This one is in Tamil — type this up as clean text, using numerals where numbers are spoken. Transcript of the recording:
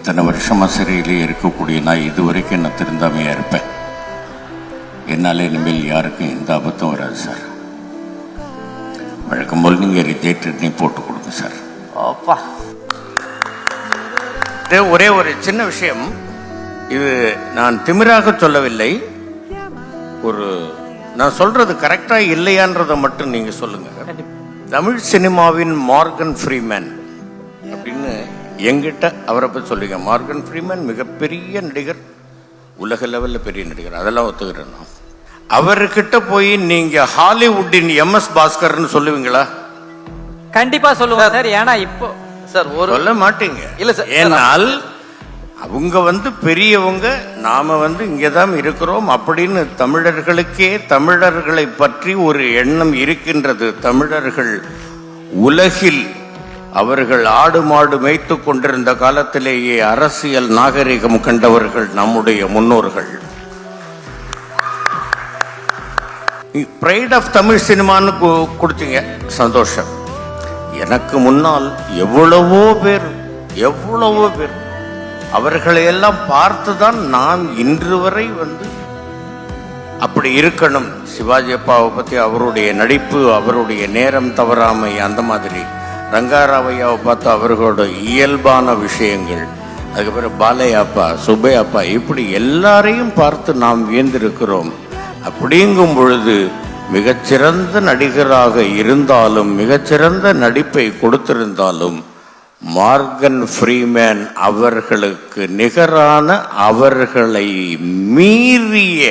இத்தனை வருஷமாக சிறையிலே இருக்கக்கூடிய நான் இது வரைக்கும் நான் திருந்தாமையாக இருப்பேன். என்னால் இனிமேல் யாருக்கும் எந்த ஆபத்தும் வராது சார். வழக்கம் போல் நீங்கள் ரிஜெக்டட்னே போட்டு கொடுங்க சார். அப்பா, ஒரே ஒரு சின்ன விஷயம், இது நான் திமிராக சொல்லவில்லை. நான் சொல்றது கரெக்டா இல்லையான்றதை மட்டும் நீங்க சொல்லுங்க. தமிழ் சினிமாவின் மார்கன் ஃப்ரீமேன் அப்படின்னு எங்கிட்ட அவரை பற்றி சொல்லுங்க. மார்கன் ஃப்ரீமேன் மிகப்பெரிய நடிகர், உலக லெவலில் பெரிய நடிகர், அதெல்லாம் ஒத்துக்கிறேன் நான். அவர்கிட்ட போய் நீங்க ஹாலிவுட்டின் MS பாஸ்கர்னு சொல்லுவீங்களா? கண்டிப்பா சொல்லுவேன் சார். ஏன்னா இப்போ சார் சொல்ல மாட்டீங்க. இல்ல சார், ஏனால் அவங்க பெரியவங்க, நாம இங்கதான் இருக்கிறோம் அப்படின்னு தமிழர்களுக்கே தமிழர்களை பற்றி ஒரு எண்ணம் இருக்கின்றது. தமிழர்கள் உலகில் அவர்கள் ஆடு மாடு மேய்த்து கொண்டிருந்த காலத்திலேயே அரசியல் நாகரிகம் கண்டவர்கள் நம்முடைய முன்னோர்கள். பிரைட் ஆஃப் தமிழ் சினிமான்னு கொடுத்தீங்க, சந்தோஷம். எனக்கு முன்னால் எவ்வளவோ பேர் அவர்களையெல்லாம் பார்த்துதான் நான் இன்று வரை அப்படி இருக்கணும். சிவாஜி அப்பாவை பற்றி அவருடைய நடிப்பு, அவருடைய நேரம் தவறாமை, அந்த மாதிரி. ரங்காராவையாவை பார்த்து அவர்களோட இயல்பான விஷயங்கள், அதுக்கப்புறம் பாலையாப்பா, சுப்பையாப்பா, இப்படி எல்லாரையும் பார்த்து நாம் வியந்திருக்கிறோம். அப்படிங்கும் பொழுது மிகச்சிறந்த நடிகராக இருந்தாலும், மிகச்சிறந்த நடிப்பை கொடுத்திருந்தாலும், மார்கன் ஃப்ரீமேன் அவர்களுக்கு நிகரான, அவர்களை மீறிய